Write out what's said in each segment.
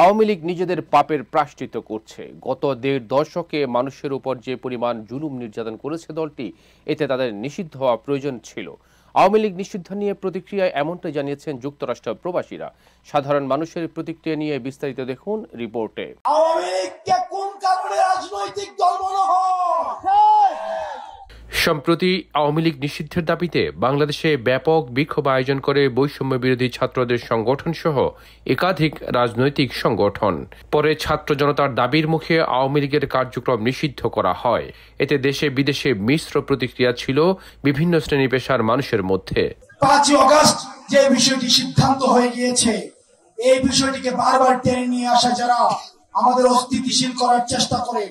আওয়ামী লীগ নিজেদের পাপের প্রায়শ্চিত্ত করছে। গত দেড় দশকে মানুষের উপর যে পরিমাণ জুলুম নির্যাতন করেছে দলটি, এতে তাদের নিষিদ্ধ হওয়া প্রয়োজন ছিল। আওয়ামী লীগ নিষিদ্ধ নিয়ে প্রতিক্রিয়ায় এমনটাই জানিয়েছেন যুক্তরাষ্ট্র প্রবাসীরা। সাধারণ মানুষের প্রতিক্রিয়া নিয়ে বিস্তারিত দেখুন রিপোর্টে। আওয়ামী লীগকে কোন কারণে রাজনৈতিক দল মনে হয়? সম্প্রতি আওয়ামী লীগ নিষিদ্ধের দাবিতে বাংলাদেশে ব্যাপক বিক্ষোভ আয়োজন করে বৈষম্য বিরোধী ছাত্রদের সংগঠন সহ একাধিক রাজনৈতিক সংগঠন। পরে ছাত্র জনতার দাবির মুখে আওয়ামী লীগের কার্যক্রম নিষিদ্ধ করা হয়। এতে দেশে বিদেশে মিশ্র প্রতিক্রিয়া ছিল বিভিন্ন শ্রেণী পেশার মানুষের মধ্যে। 5 আগস্ট যে বিষয়টি সিদ্ধান্ত হয়ে গিয়েছে, এই বিষয়টিকে বারবার টেনে নিয়ে আসা যারা আমাদের অস্থিতিশীল করার চেষ্টা করেন,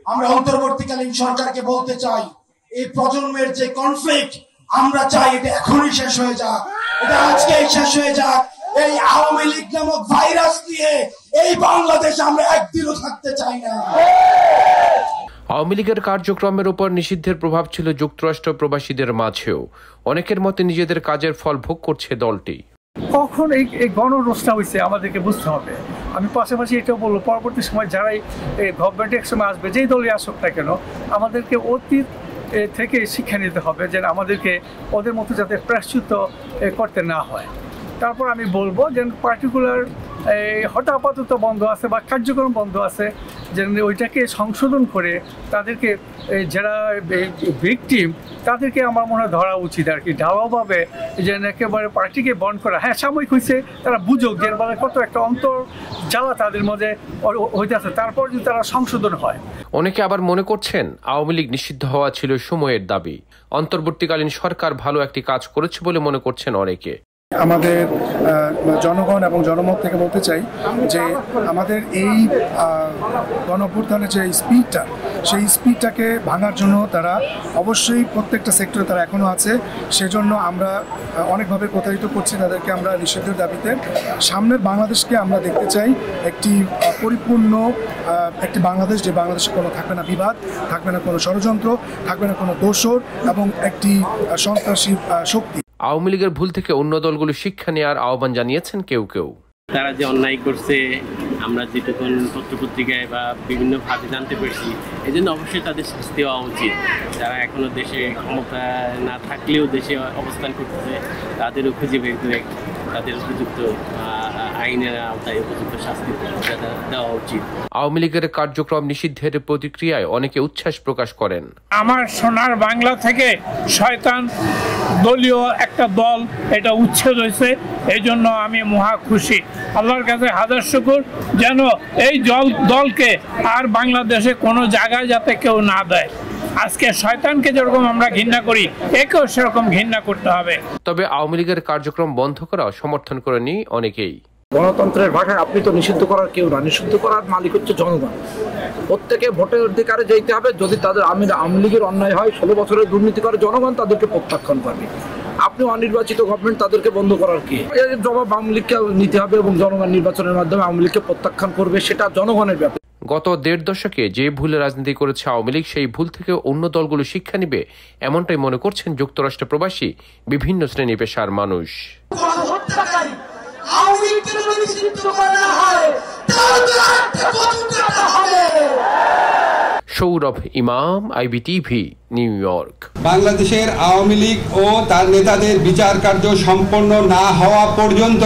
আমরা অন্তর্বর্তীকালীন সরকারকে বলতে চাই, এই প্রজন্মের যে কনফ্লিক্ট আমরা চাই এটা এখনই শেষ হয়ে যাক, এটা আজকেই শেষ হয়ে যাক। এই আওয়ামী লীগ নামক ভাইরাস নিয়ে এই বাংলাদেশ আমরা একদিনও থাকতে চাই না। আওয়ামী লীগের কার্যক্রমের উপর নিষিদ্ধের প্রভাব ছিল যুক্তরাষ্ট্র প্রবাসীদের মাঝেও। অনেকের মতে নিজেদের কাজের ফল ভোগ করছে দলটি। কখন এই গণরোষটা হয়েছে আমাদেরকে বুঝতে হবে। আমি পাশাপাশি এটাও বলবো, পরবর্তী সময় যারাই গভর্নমেন্ট এক সময় আসবে, যেই দলই আসুক না কেন, আমাদেরকে অতীত থেকে শিক্ষা নিতে হবে যে আমাদেরকে ওদের মতো যাতে প্রায়শ্চিত্ত করতে না হয়। তারপর আমি বলবো যে পার্টিকুলার হঠাৎ আপাতত বন্ধ আছে বা কার্যক্রম বন্ধ আছে, যে ওইটাকে সংশোধন করে তাদেরকে যারা ভিকটিম তাদেরকে আমার মনে হয় ধরা উচিত আর কি, ঢালাওভাবে, যে একেবারে পার্টিকে বন্ধ করা। হ্যাঁ, সাময়িক হয়েছে, তারা বুঝুক যে কত একটা অন্তর জ্বালা তাদের মধ্যে হইতেছে, তারপর যদি তারা সংশোধন হয়। অনেকে আবার মনে করছেন আওয়ামী লীগ নিষিদ্ধ হওয়া ছিল সময়ের দাবি। অন্তর্বর্তীকালীন সরকার ভালো একটি কাজ করেছে বলে মনে করছেন অনেকে। আমাদের জনগণ এবং জনমত থেকে বলতে চাই যে আমাদের এই গণঅভ্যুত্থানের যে স্পিডটা, সেই স্পিডটাকে ভাঙার জন্য তারা অবশ্যই প্রত্যেকটা সেক্টরে তারা এখনও আছে। সেজন্য আমরা অনেকভাবে প্রতারিত করছি তাদেরকে। আমরা নিষিদ্ধের দাবিতে সামনের বাংলাদেশকে আমরা দেখতে চাই একটি পরিপূর্ণ একটি বাংলাদেশ, যে বাংলাদেশে কোনো থাকবে না বিবাদ, থাকবে না কোনো ষড়যন্ত্র, থাকবে না কোনো দোসর এবং একটি সন্ত্রাসী শক্তি। আওয়ামী লীগের ভুল থেকে অন্য দলগুলো শিক্ষা নেওয়ার আহ্বান জানিয়েছেন কেউ কেউ। তারা যে অন্যায় করছে আমরা যেটুকুন পত্রপত্রিকায় বা বিভিন্ন ভাবে জানতে পেরেছি, এই জন্য অবশ্যই তাদের শাস্তি হওয়া উচিত। যারা এখনো দেশে ক্ষমতা না থাকলেও দেশে অবস্থান করতেছে, তাদেরও খুঁজে বের করে তাদের উপযুক্ত আইনের আওতায় উপযুক্ত শাস্তি দেওয়া উচিত। আওয়ামী লীগের কার্যক্রম নিষিদ্ধের প্রতিক্রিয়ায় অনেকে উচ্ছ্বাস প্রকাশ করেন। আমার সোনার বাংলা থেকে শয়তান দলীয় একটা দল এটা উচ্ছেদ হয়েছে, এই জন্য আমি মহা খুশি। আল্লাহর কাছে হাজার শুকর যেন এই দলকে আর বাংলাদেশে কোনো জায়গায় যাতে কেউ না দেয়। আজকে শয়তানকে যেরকম আমরা ঘৃণা করি, একেও সেরকম ঘৃণা করতে হবে। তবে আওয়ামী লীগের কার্যক্রম বন্ধ করা সমর্থন করেনি অনেকেই। গণতন্ত্রের ভাষায় আপনি তো নিষিদ্ধ করার কেউ না, নিষিদ্ধ করার মালিক হচ্ছে জনগণ। প্রত্যেকে ভোটের অধিকারে যেতে হবে। যদি তাদের আওয়ামী লীগের অন্যায় হয়, 16 বছরের দুর্নীতি করে, জনগণ তাদেরকে প্রত্যাখ্যান করবে। আপনি অনির্বাচিত গভর্নমেন্ট, তাদেরকে বন্ধ করার কি? এর জবাব আওয়ামী লীগকে নিতে হবে এবং জনগণ নির্বাচনের মাধ্যমে আওয়ামী লীগকে প্রত্যাখ্যান করবে, সেটা জনগণের ব্যাপার। গত দেড় দশকে যে ভুলে রাজনীতি করেছে আওয়ামী লীগ, সেই ভুল থেকে অন্য দলগুলো শিক্ষা নিবে, এমনটাই মনে করছেন যুক্তরাষ্ট্র প্রবাসী বিভিন্ন শ্রেণী পেশার মানুষ। সৌরভ ইমাম, IBTV, নিউ ইয়র্ক। বাংলাদেশের আওয়ামী লীগ ও তার নেতাদের বিচার কার্য সম্পন্ন না হওয়া পর্যন্ত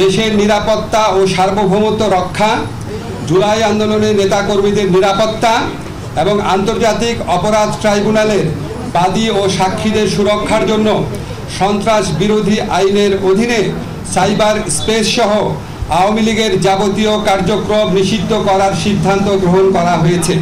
দেশের নিরাপত্তা ও সার্বভৌমত্ব রক্ষা, জুলাই আন্দোলনের নেতাকর্মীদের নিরাপত্তা এবং আন্তর্জাতিক অপরাধ ট্রাইব্যুনালের বাদী ও সাক্ষীদের সুরক্ষার জন্য সন্ত্রাস বিরোধী আইনের অধীনে সাইবার স্পেস সহ আওয়ামী লীগের যাবতীয় কার্যক্রম নিষিদ্ধ করার সিদ্ধান্ত গ্রহণ করা হয়েছে।